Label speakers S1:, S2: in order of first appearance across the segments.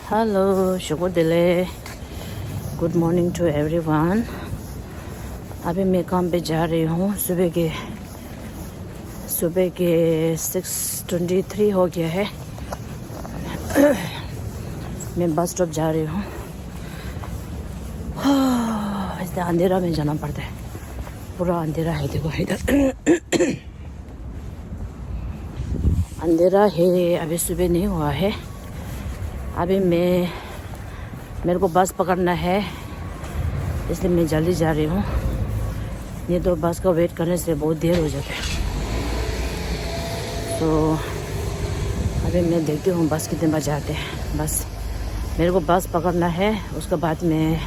S1: Hello शुक्र दिले। Good morning to everyone. अभी मैं काम पे जा रही हूँ। सुबह के 6:23 हो गया है। मैं बस स्टॉप जा रही हूँ। इतना अंधेरा में जाना पड़ता है, पूरा अंधेरा है। देखो इधर अंधेरा है, अभी सुबह नहीं हुआ है। अभी मेरे को बस पकड़ना है, इसलिए मैं जल्दी जा रही हूँ। नहीं तो बस का वेट करने से बहुत देर हो जाता है। तो अभी मैं देखती हूँ बस कितने बजे आते हैं। बस मेरे को बस पकड़ना है, उसके बाद में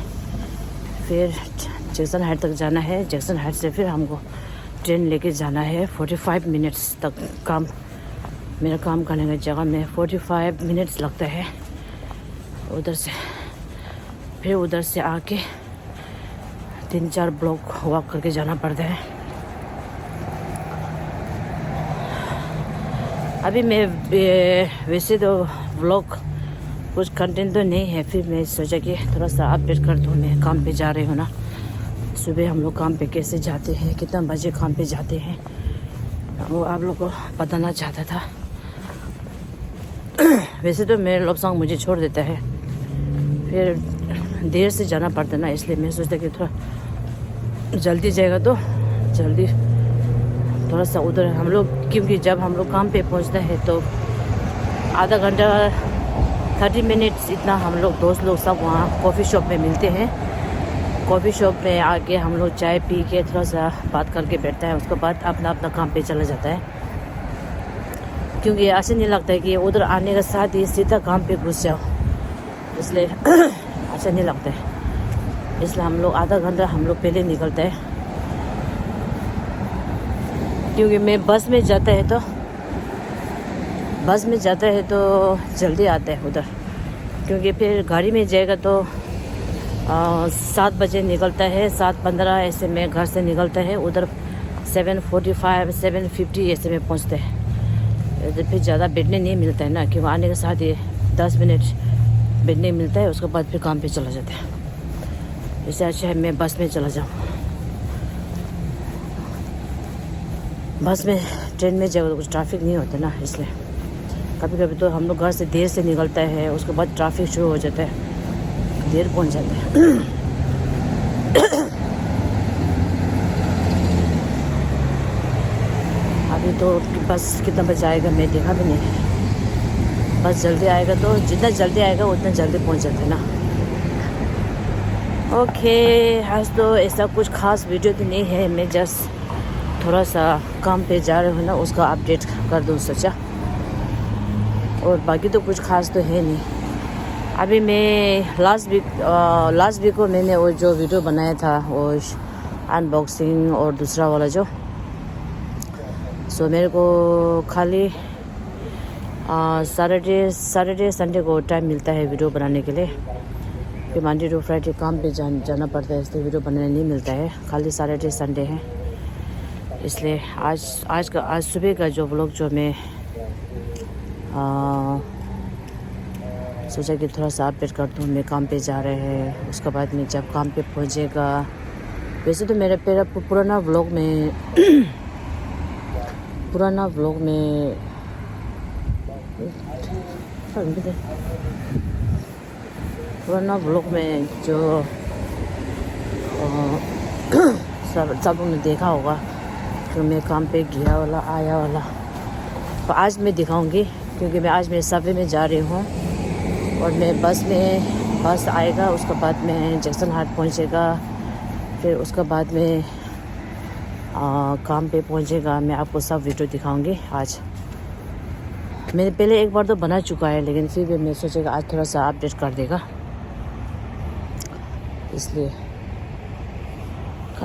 S1: फिर जैक्सन हाइट तक जाना है। जैक्सन हाइट से फिर हमको ट्रेन लेके जाना है। 45 मिनट्स तक मेरा काम करने की जगह में 45 मिनट्स लगता है। उधर से फिर उधर से आके 3-4 ब्लॉक वॉक करके जाना पड़ता है। अभी मैं वैसे तो व्लॉग कुछ कंटेंट तो नहीं है, फिर मैं सोचा कि थोड़ा सा अपडेट कर दूँ। मैं काम पे जा रही हूँ ना। सुबह हम लोग काम पे कैसे जाते हैं, कितना बजे काम पे जाते हैं, वो आप लोग को बताना चाहता था। वैसे तो मेरे लोग संग मुझे छोड़ देता है, फिर देर से जाना पड़ता ना, इसलिए मैं सोचता कि थोड़ा जल्दी जाएगा तो जल्दी थोड़ा सा उधर हम लोग, क्योंकि जब हम लोग काम पे पहुंचते हैं तो आधा घंटा 30 मिनट्स इतना हम लोग दोस्त लोग सब वहाँ कॉफ़ी शॉप में मिलते हैं। कॉफ़ी शॉप में आके हम लोग चाय पी के थोड़ा सा बात करके बैठता है। उसके बाद अपना अपना काम पे चला जाता है, क्योंकि ऐसे नहीं लगता है कि उधर आने के साथ ही सीधा काम पे घुस जाओ, इसलिए अच्छा नहीं लगता है। इसलिए हम लोग आधा घंटा हम लोग पहले निकलते हैं, क्योंकि मैं बस में जाता है तो जल्दी आता है उधर, क्योंकि फिर गाड़ी में जाएगा तो 7 बजे निकलता है, 7:15 ऐसे में घर से निकलता है। उधर 7:45 7:50 ऐसे में पहुंचते हैं। तो फिर ज़्यादा बैठने नहीं मिलता है ना, क्योंकि आने के साथ ही 10 मिनट बैठने मिलता है। उसके बाद फिर काम पे चला जाता है। इससे अच्छा है मैं बस में चला जाऊँ। बस में ट्रेन में जाओ तो कुछ ट्रैफिक नहीं होता ना, इसलिए कभी कभी तो हम लोग घर से देर से निकलता है, उसके बाद ट्रैफिक शुरू हो जाता है, देर पहुंच जाता है। अभी तो बस कितना बजे आएगा मैं देखा भी नहीं। बस जल्दी आएगा तो जितना जल्दी आएगा उतना जल्दी पहुंच जाते हैं ना। ओके, आज तो ऐसा कुछ खास वीडियो तो नहीं है, मैं जस्ट थोड़ा सा काम पे जा रही हूँ ना, उसका अपडेट कर दूँ सोचा। और बाकी तो कुछ खास तो है नहीं। अभी मैं लास्ट वीक को मैंने वो जो वीडियो बनाया था, वो अनबॉक्सिंग और दूसरा वाला जो, सो मेरे को खाली सैटरडे संडे को टाइम मिलता है वीडियो बनाने के लिए। फिर मंडे टू फ्राइडे काम पे जाना पड़ता है, इसलिए वीडियो बनाने नहीं मिलता है। खाली सैटरडे संडे है, इसलिए आज सुबह का जो व्लॉग जो मैं सोचा कि थोड़ा सा अपडेट कर दूँ। मैं काम पे जा रहे हैं, उसके बाद में जब काम पे पहुँचेगा, वैसे तो मेरा पुराना व्लॉग में जो सब लोगों ने देखा होगा कि मैं काम पे गया वाला आया वाला, तो आज मैं दिखाऊंगी, क्योंकि मैं आज मेरे सफे में जा रही हूँ। और मैं बस आएगा, उसके बाद में जैक्सन हाट पहुँचेगा, फिर उसके बाद में काम पे पहुँचेगा। मैं आपको सब वीडियो दिखाऊंगी आज। मैंने पहले एक बार तो बना चुका है, लेकिन फिर भी मैं सोचेगा आज थोड़ा सा अपडेट कर देगा, इसलिए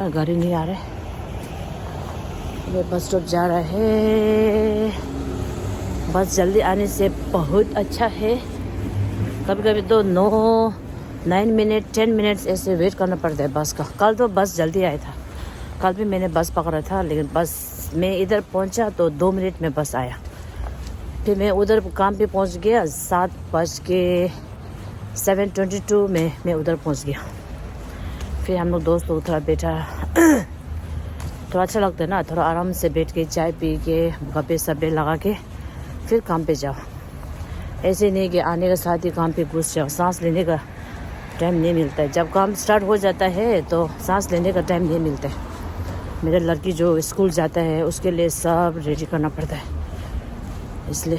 S1: गाड़ी नहीं आ रहा है। मैं बस स्टॉप जा रहा है। बस जल्दी आने से बहुत अच्छा है। कभी कभी तो 9 मिनट 10 मिनट्स ऐसे वेट करना पड़ता है बस का। कल तो बस जल्दी आया था, कल भी मैंने बस पकड़ा था, लेकिन बस मैं इधर पहुंचा तो 2 मिनट में बस आया। फिर मैं उधर काम पे पहुंच गया 7 बज के 7:22 में मैं उधर पहुंच गया। फिर हम लोग दोस्त लोग थोड़ा बैठा, थोड़ा अच्छा लगता है ना, थोड़ा आराम से बैठ के चाय पी के गप्पे सप्पे लगा के फिर काम पे जाओ। ऐसे नहीं कि आने के साथ ही काम पे घुस जाओ, सांस लेने का टाइम नहीं मिलता है। जब काम स्टार्ट हो जाता है तो सांस लेने का टाइम नहीं मिलता है। मेरा लड़की जो स्कूल जाता है उसके लिए सब रेडी करना पड़ता है, इसलिए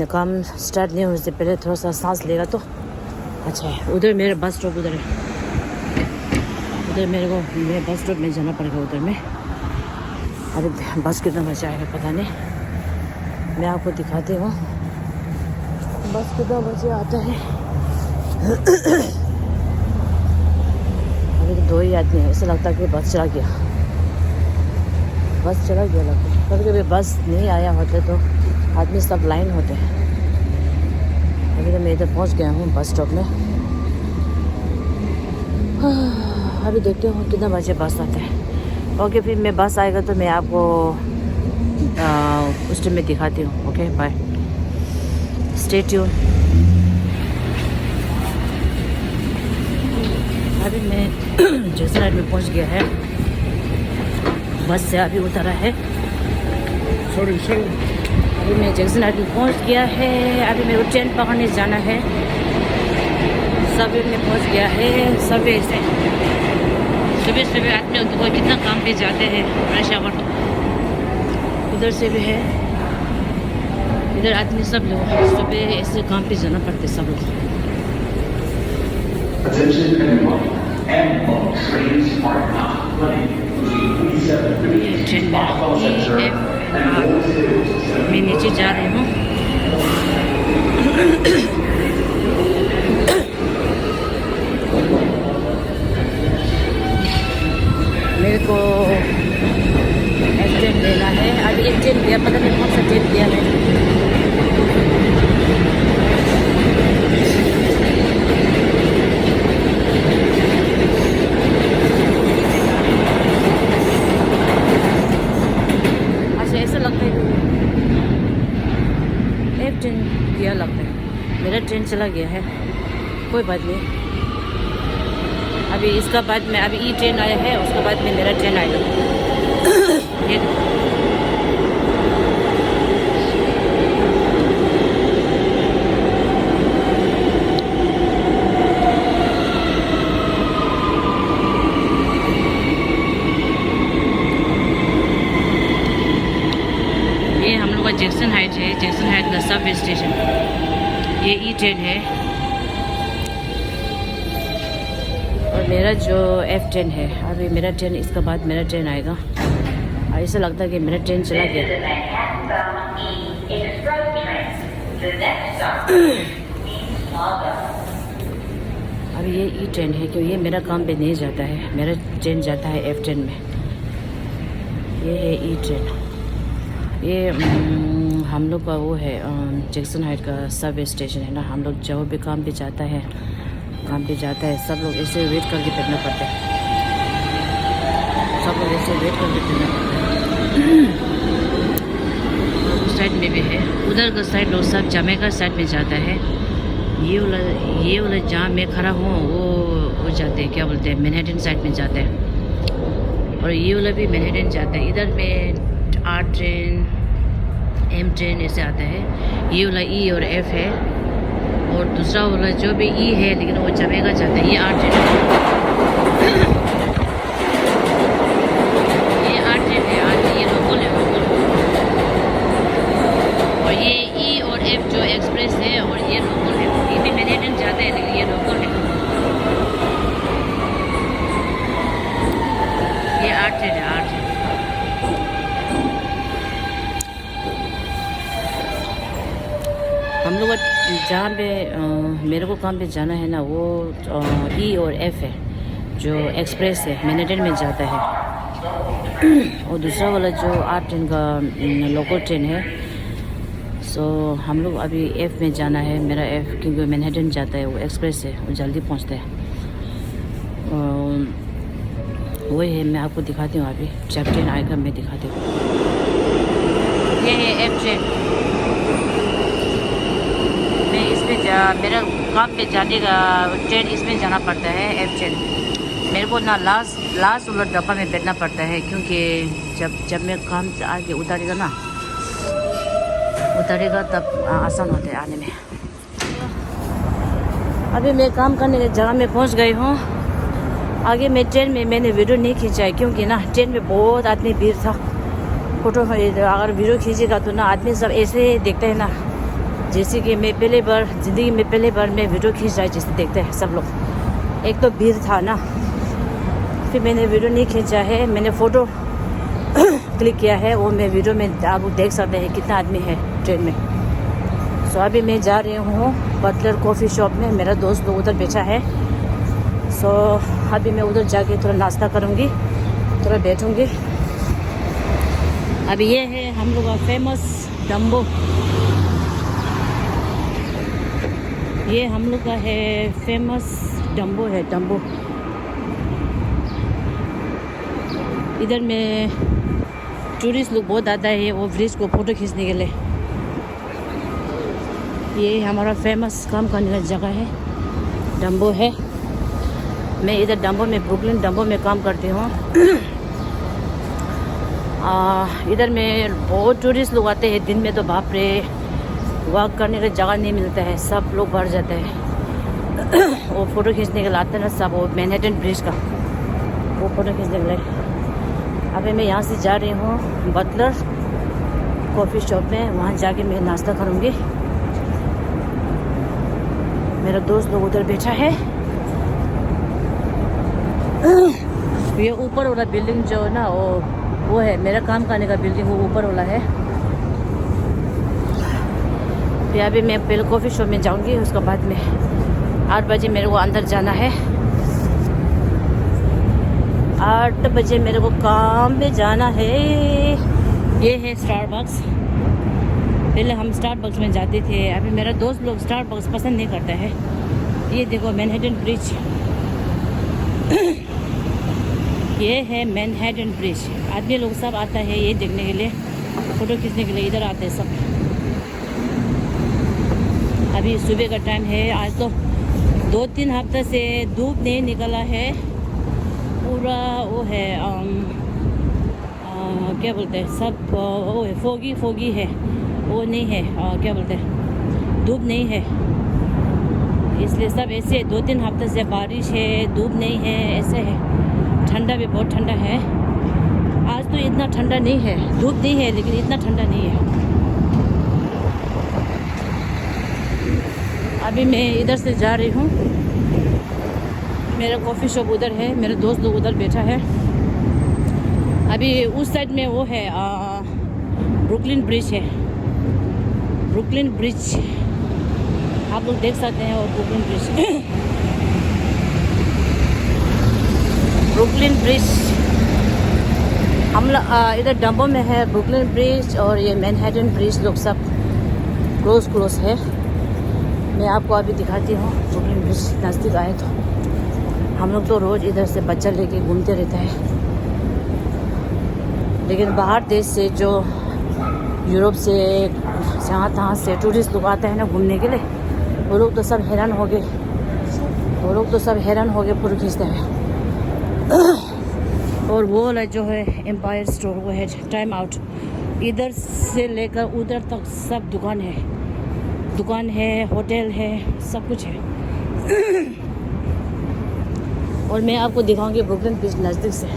S1: काम स्टार्ट नहीं होने से पहले थोड़ा सा सांस लेगा तो अच्छा है। उधर मेरा बस स्टॉप उधर है, उधर मेरे बस स्टॉप में जाना पड़ेगा उधर में। अभी बस कितना बजे आएगा पता नहीं, मैं आपको दिखाती हूँ बस कितना बजे आता है। अभी तो 2 ही आदमी है, ऐसा लगता है कि बस चला गया लगता है। कभी कभी बस नहीं आया होता तो आदमी सब लाइन होते हैं। अभी तो मैं इधर पहुँच गया हूँ बस स्टॉप में। अभी देखते हूँ कितना बजे बस आता है। ओके, फिर मैं बस आएगा तो मैं आपको उस टाइम में दिखाती हूँ। Okay, bye, stay tune. अभी मैं जैसे राइड में पहुँच गया है, बस से अभी उतरा है। अभी मैं जैक्सन हाइट में पहुँच गया है। अभी मेरे को ट्रेन पकड़ने जाना है। सबवे में पहुँच गया है। सबवे से सुबह आदमी देखो कितना काम पे जाते हैं, रश आवर उधर से भी है, इधर आदमी सब लोग सुबह ऐसे काम पे जाना पड़ते सब लोग। ट्रेन मैं नीचे जा रही हूँ। मेरे को ट्रेन लेना है। अभी एक ट्रेन दिया, पता नहीं कौन सा ट्रेन दिया है। अच्छा, ऐसा लगता है एक ट्रेन दिया लगता है। मेरा ट्रेन चला गया है, कोई बात नहीं। अभी इसका बाद में अभी ई ट्रेन आया है, उसके बाद में मेरा ट्रेन आएगा। ये हम लोग का जैक्सन हाइट है, जैक्सन हाइट का सब स्टेशन। ये ई ट्रेन है और मेरा जो F ट्रेन है। अभी मेरा ट्रेन, इसके बाद मेरा ट्रेन आएगा। ऐसा लगता है कि मेरा ट्रेन चला गया। अभी ये ई ट्रेन है, क्योंकि ये मेरा काम पे नहीं जाता है, मेरा ट्रेन जाता है F ट्रेन में। ये है ई ट्रेन। ये हम लोग का वो है जैक्सन हाइट का सब स्टेशन है ना। हम लोग जो भी काम पे जाता है सब लोग ऐसे वेट करके बैठना पड़ता है। सब लोग ऐसे वेट करके बैठना पड़ता है। उस साइड में भी है, उधर का साइड लोग सब जमेगा साइड में जाता है। ये वाला जहाँ मैं खड़ा हूँ वो जाते हैं, क्या बोलते हैं, मैनहट्टन साइड में जाते हैं। और ये वाला भी मैनहट्टन जाता है। इधर में R ट्रेन, M ट्रेन ऐसे आता है। ये वाला E और F है, और दूसरा वाला जो भी E है लेकिन वो जमेगा जाता है। ये R ट्रेन है, ये लोकल है। और ये E और F जो एक्सप्रेस है और ये लोकल है। ये भी मैनहट्टन जाता है लेकिन ये लोकल है। ये R ट्रेन है, R ट्रेन। हम लोग जहाँ पे मेरे को काम पे जाना है ना, वो E और F है जो एक्सप्रेस है, मैनहट्टन में जाता है। और दूसरा वाला जो R ट्रेन का लोकल ट्रेन है। सो हम लोग अभी F में जाना है। मेरा F क्योंकि मैनहट्टन जाता है, वो एक्सप्रेस है, वो जल्दी पहुँचता है। वही है, मैं आपको दिखाती हूँ। अभी जब ट्रेन आएगा मैं दिखाती हूँ। ये है F ट्रेन। मैं इस पे मेरा काम पे जाने का ट्रेन इसमें जाना पड़ता है, एफ ट्रेन। मेरे को ना लास्ट वाला डब्बा में बैठना पड़ता है, क्योंकि जब मैं काम से आके उतारेगा तब आसान होता है आने में। अभी मैं काम करने की जगह में पहुंच गई हूँ। आगे मैं ट्रेन में मैंने वीडियो नहीं खींचा है, क्योंकि ना ट्रेन में बहुत आदमी भीड़ था। फोटो अगर वीडियो खींचेगा तो ना आदमी सब ऐसे देखते हैं ना, जैसे कि मैं ज़िंदगी में पहले बार मैं वीडियो खींच रहा है जैसे देखते हैं सब लोग। एक तो भीड़ था ना, फिर मैंने वीडियो नहीं खींचा है, मैंने फ़ोटो क्लिक किया है। वो मैं वीडियो में आप देख सकते हैं कितना आदमी है ट्रेन में। सो अभी मैं जा रही हूँ बटलर कॉफ़ी शॉप में, मेरा दोस्त लोग उधर बैठा है। सो अभी मैं उधर जाके थोड़ा नाश्ता करूँगी, थोड़ा बैठूँगी। अभी ये है हम लोग का फेमस डम्बो, ये हम लोग का है फेमस डम्बो है, डम्बो। इधर में टूरिस्ट लोग बहुत आता है वो ब्रिज को फ़ोटो खींचने के लिए। ये हमारा फेमस काम करने का जगह है, डम्बो है। मैं इधर डम्बो में, ब्रुकलिन डम्बो में काम करती हूँ। इधर में बहुत टूरिस्ट लोग आते हैं दिन में, तो बाप रे वॉक करने का जगह नहीं मिलता है, सब लोग भर जाते हैं। वो फ़ोटो खींचने के लिए आते हैं ना सब, वो मैनहट्टन ब्रिज का वो फ़ोटो खींचने के लिए। अभी मैं यहाँ से जा रही हूँ बटलर कॉफ़ी शॉप में, वहाँ जाके मैं नाश्ता करूँगी। मेरा दोस्त लोग उधर बैठा है। ये ऊपर वाला बिल्डिंग जो है ना वो है मेरा काम करने का बिल्डिंग, वो ऊपर वाला है। फिर अभी मैं पहले कॉफ़ी शॉप में जाऊँगी, उसके बाद में 8 बजे मेरे को अंदर जाना है। 8 बजे मेरे को काम में जाना है। ये है स्टारबक्स, पहले हम स्टारबक्स में जाते थे, अभी मेरा दोस्त लोग स्टारबक्स पसंद नहीं करता है। ये देखो मैनहट्टन ब्रिज, ये है मैनहट्टन ब्रिज। आदमी लोग सब आता है ये देखने के लिए, फ़ोटो खींचने के लिए इधर आते हैं सब। अभी सुबह का टाइम है, आज तो 2-3 हफ्ते से धूप नहीं निकला है, पूरा वो है क्या बोलते हैं सब, वो है फोगी है, वो नहीं है क्या बोलते हैं, धूप नहीं है। इसलिए सब ऐसे 2-3 हफ्ते से बारिश है, धूप नहीं है, ऐसे है। ठंडा भी बहुत ठंडा है। आज तो इतना ठंडा नहीं है, धूप नहीं है लेकिन इतना ठंडा नहीं है। अभी मैं इधर से जा रही हूँ, मेरा कॉफ़ी शॉप उधर है, मेरे दोस्त लोग उधर बैठा है। अभी उस साइड में वो है ब्रुकलिन ब्रिज है, ब्रुकलिन ब्रिज आप लोग देख सकते हैं। और ब्रुकलिन ब्रिज ब्रुकलिन ब्रिज हम लोग इधर डम्बो में है, ब्रुकलिन ब्रिज और ये मैनहट्टन ब्रिज लोग सब क्लोज है। मैं आपको अभी दिखाती हूँ ब्रुकलिन ब्रिज नज़दीक आए तो। हम लोग तो रोज़ इधर से बच्चा लेके घूमते रहता है, लेकिन बाहर देश से जो यूरोप से जहाँ तहाँ से टूरिस्ट लोग आते हैं ना घूमने के लिए, वो लोग तो सब हैरान हो गए, फ़ोटो खींचते हैं। और वो वाला जो है एम्पायर स्टोर, वो है टाइम आउट, इधर से लेकर उधर तक सब दुकान है, होटल है, सब कुछ है। और मैं आपको दिखाऊंगी ब्रुकलिन ब्रिज नज़दीक से।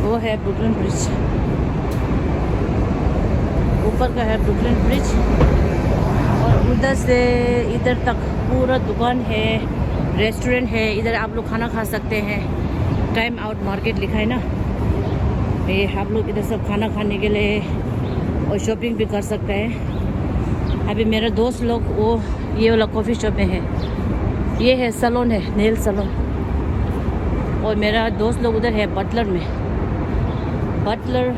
S1: वो है ब्रुकलिन ब्रिज, ऊपर का है ब्रुकलिन ब्रिज, और उधर से इधर तक पूरा दुकान है, रेस्टोरेंट है। इधर आप लोग खाना खा सकते हैं, टाइम आउट मार्केट लिखा है ना, ये आप लोग इधर सब खाना खाने के लिए और शॉपिंग भी कर सकते हैं। अभी मेरा दोस्त लोग वो ये वाला कॉफ़ी शॉप में है, ये है सैलून है, नेल सैलून। और मेरा दोस्त लोग उधर है बटलर में, बटलर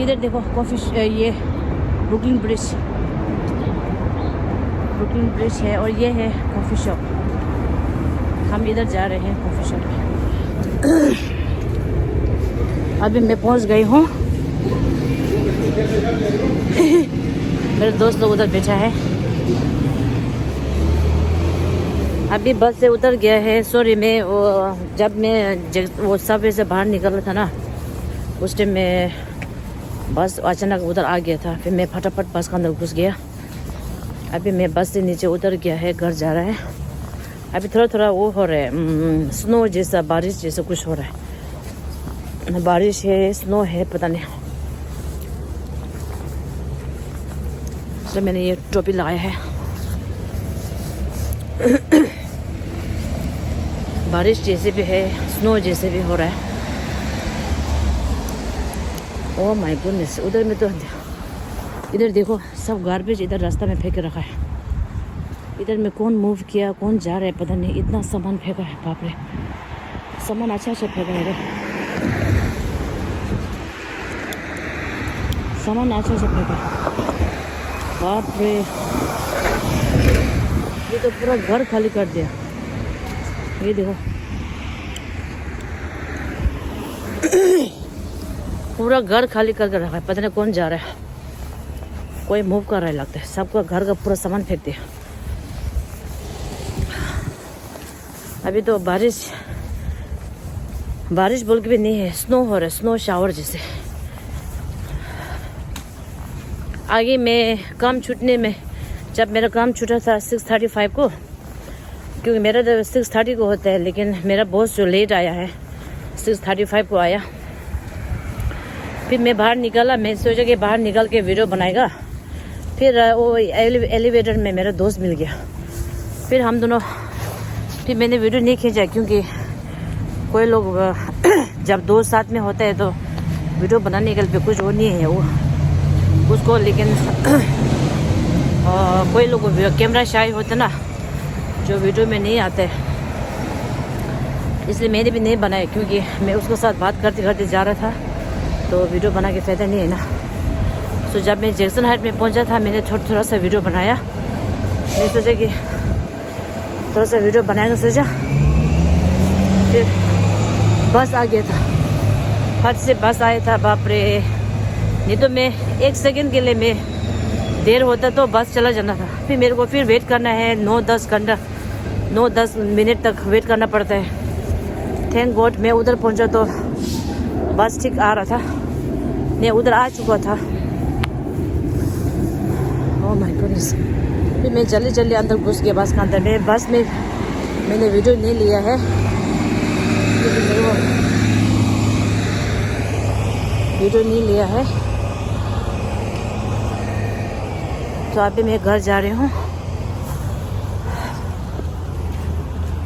S1: इधर देखो कॉफ़ी, ये ब्रुकलिन ब्रिज है, और ये है कॉफ़ी शॉप। हम इधर जा रहे हैं कॉफ़ी शॉप में। अभी मैं पहुंच गई हूँ। मेरे दोस्त लोग उधर बैठा है। अभी बस से उतर गया है। सॉरी, मैं जब मैं वो सबवे से बाहर निकल रहा था ना, उस टाइम में बस अचानक उधर आ गया था। फिर मैं फटाफट बस के अंदर घुस गया। अभी मैं बस से नीचे उतर गया है, घर जा रहा है। अभी थोड़ा थोड़ा वो हो रहा है, स्नो जैसा, बारिश जैसा कुछ हो रहा है। बारिश है, स्नो है, पता नहीं। तो मैंने ये टोपी लगाया है। बारिश जैसे भी है, स्नो जैसे भी हो रहा है। ओह माय गुडनेस, उधर में तो इधर देखो, सब गार्बेज इधर रास्ता में फेंक रखा है। इधर में कौन मूव किया, कौन जा रहा है, पता नहीं। इतना सामान फेंका है, बाप रे। सामान अच्छा फेंका है, सामान अच्छा फेंका है, बाप रे। ये तो पूरा घर खाली कर दिया। ये देखो, पूरा घर खाली करके रखा है। पता नहीं कौन जा रहा है, कोई मूव कर रहा है लगता है। सबका घर का पूरा सामान फेंक दिया। अभी तो बारिश बोल के भी नहीं है, स्नो हो रहा है, स्नो शावर जैसे। आगे मैं काम छूटने में, जब मेरा काम छूटा था 6:35 को, क्योंकि मेरा तो 6:30 को होता है, लेकिन मेरा बॉस जो लेट आया है 6:35 को आया। फिर मैं बाहर निकला, मैं सोचा कि बाहर निकल के वीडियो बनाएगा। फिर वो एलिवेटर में मेरा दोस्त मिल गया। फिर हम दोनों, फिर मैंने वीडियो नहीं खींचा, क्योंकि कोई लोग जब दोस्त साथ में होते हैं तो वीडियो बनाने के लिए कुछ वो नहीं है वो उसको। लेकिन कोई लोग कैमरा शाई होते ना, जो वीडियो में नहीं आते, इसलिए मैंने भी नहीं बनाया। क्योंकि मैं उसके साथ बात करते करते जा रहा था, तो वीडियो बना के फ़ायदा नहीं है ना। तो जब मैं जैक्सन हाइट में पहुंचा था, मैंने थोड़ा सा वीडियो बनाया। मैं सोचा कि थोड़ा सा वीडियो बनाएगा सोचा। फिर बस आ गया था, फट से बस आया था, बाप रे। नहीं तो मैं 1 सेकंड के लिए मैं देर होता तो बस चला जाना था। फिर मेरे को फिर वेट करना है 9-10 मिनट तक वेट करना पड़ता है। थैंक गॉड मैं उधर पहुंचा तो बस ठीक आ रहा था, मैं उधर आ चुका था। Oh my goodness. फिर मैं जल्दी अंदर घुस गया बस के अंदर। मैं बस में मैंने वीडियो नहीं लिया है, क्योंकि मेरे को वीडियो नहीं लिया है। तो अभी मैं घर जा रही हूँ।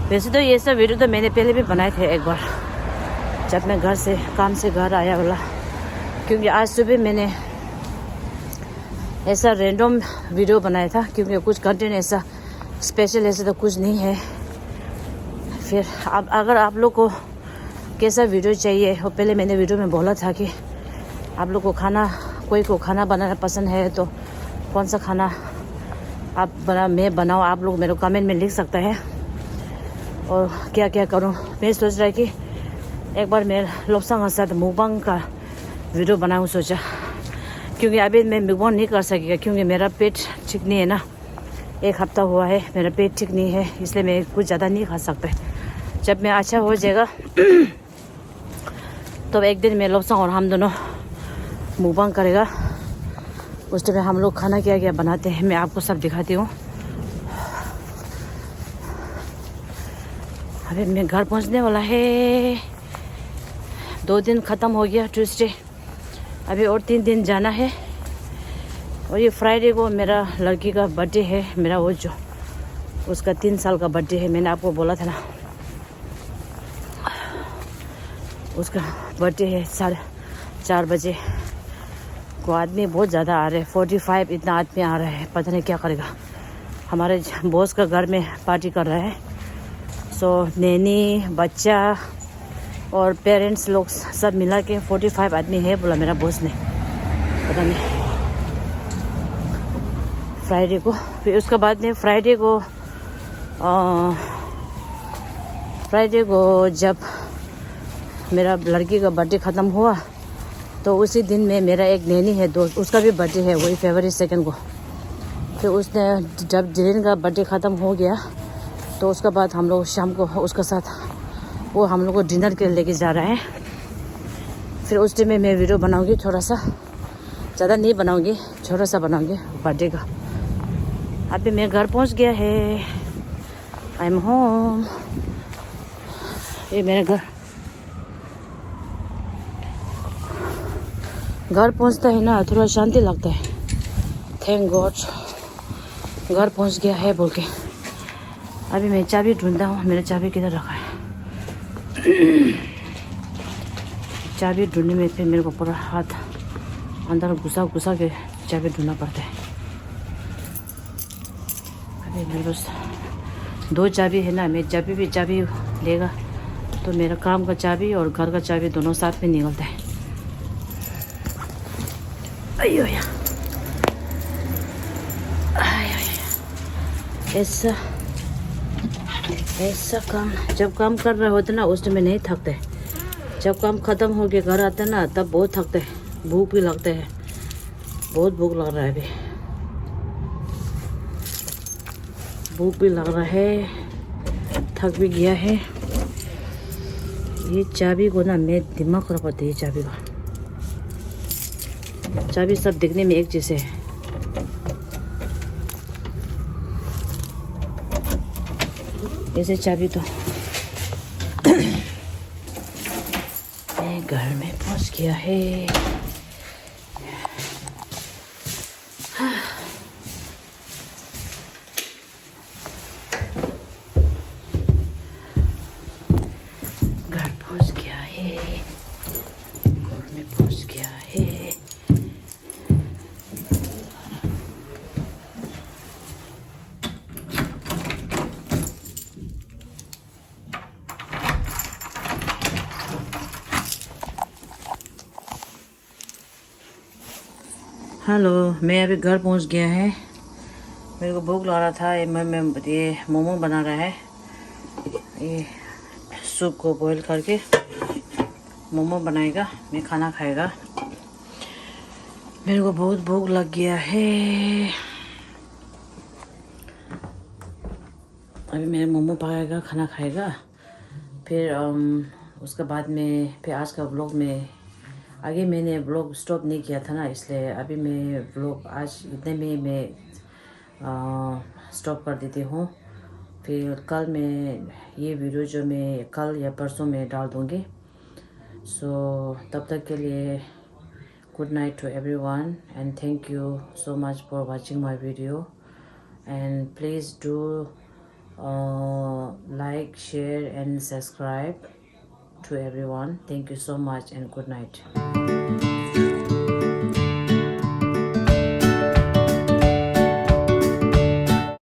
S1: वैसे तो ये सब वीडियो तो मैंने पहले भी बनाए थे एक बार, जब मैं घर से काम से घर आया वाला। क्योंकि आज सुबह मैंने ऐसा रैंडम वीडियो बनाया था, क्योंकि कुछ कंटेंट ऐसा स्पेशल ऐसा तो कुछ नहीं है। फिर अब अगर आप लोग को कैसा वीडियो चाहिए, वो पहले मैंने वीडियो में बोला था कि आप लोग को कोई को खाना बनाना पसंद है तो कौन सा खाना मैं बनाऊँ, आप लोग मेरे कमेंट में लिख सकते हैं। और क्या क्या करूँ, मैं सोच रहा है कि एक बार मैं लोब्संग के साथ मुकबांग का वीडियो बनाऊँ सोचा। क्योंकि अभी मैं मुकबांग नहीं कर सकेगा, क्योंकि मेरा पेट ठीक नहीं है ना। 1 हफ्ता हुआ है, मेरा पेट ठीक नहीं है, इसलिए मैं कुछ ज़्यादा नहीं खा सकता। जब मैं अच्छा हो जाएगा तो एक दिन मैं लोब्संग और हम दोनों मुकबांग करेगा। उस टाइम हम लोग खाना क्या क्या बनाते हैं मैं आपको सब दिखाती हूँ। अभी मैं घर पहुँचने वाला है। 2 दिन ख़त्म हो गया, ट्यूसडे। अभी और 3 दिन जाना है। और ये फ्राइडे को मेरा लड़की का बर्थडे है, मेरा वो जो उसका 3 साल का बर्थडे है। मैंने आपको बोला था ना, उसका बर्थडे है 4:30 बजे को। आदमी बहुत ज़्यादा आ रहे हैं, 45 इतना आदमी आ रहा है, पता नहीं क्या करेगा। हमारे बॉस का घर में पार्टी कर रहा है। सो नैनी, बच्चा और पेरेंट्स लोग सब मिला के 45 आदमी है बोला मेरा बॉस ने, पता नहीं फ्राइडे को। फिर उसके बाद में फ्राइडे को जब मेरा लड़की का बर्थडे ख़त्म हुआ तो उसी दिन में मेरा एक नैनी है दोस्त, उसका भी बर्थडे है, वही February 2 को। फिर उसने जब जिलेन का बर्थडे ख़त्म हो गया तो उसके बाद हम लोग शाम को उसके साथ वो हम लोग को डिनर के लिए लेके जा रहा है। फिर उस टाइम में मैं वीडियो बनाऊंगी, थोड़ा सा, ज़्यादा नहीं बनाऊंगी, छोटा सा बनाऊंगी बर्थडे का। अभी मैं घर पहुंच गया है, आई एम होम। ये मेरा घर पहुंचता है ना, थोड़ा शांति लगता है। थैंक गॉड घर पहुंच गया है बोल के। अभी मैं चाबी ढूंढता हूँ, मेरा चाबी किधर रखा है। चाबी ढूंढने में फिर मेरे को पूरा हाथ अंदर घुसा के चाबी ढूंढना पड़ता है। अभी मेरे पास 2 चाबी है ना, मैं जब भी चाबी लेगा तो मेरा काम का चाबी और घर का चाबी दोनों साथ में निकलता है। अयो या ऐसा काम जब काम कर रहे होते ना उस टाइम में नहीं थकते। जब काम ख़त्म हो के घर आते ना तब बहुत थकते हैं, भूख भी लगते हैं, बहुत भूख लग रहा है। अभी भूख भी लग रहा है, थक भी गया है। ये चाबी को ना मैं दिमाग खराब करती है। चाबी सब दिखने में एक जैसे है। ऐसे चाबी तो मैं घर में पहुंच गया है। घर पहुंच गया है, घर में पहुंच गया है। हेलो, मैं अभी घर पहुंच गया है। मेरे को भूख लग रहा था, ये मोमो बना रहा है। ये सूप को बॉईल करके मोमो बनाएगा, मैं खाना खाएगा। मेरे को बहुत भूख लग गया है। अभी मेरे मोमो पकाएगा, खाना खाएगा। फिर उसके बाद में फिर आज का व्लॉग में आगे मैंने व्लॉग स्टॉप नहीं किया था ना, इसलिए अभी मैं व्लॉग आज इतने में मैं स्टॉप कर देती हूँ। फिर कल मैं ये वीडियो जो मैं कल या परसों में डाल दूँगी। सो तब तक के लिए good night to everyone and thank you so much for watching my video and please do like, share and subscribe to everyone. Thank you so much and good night.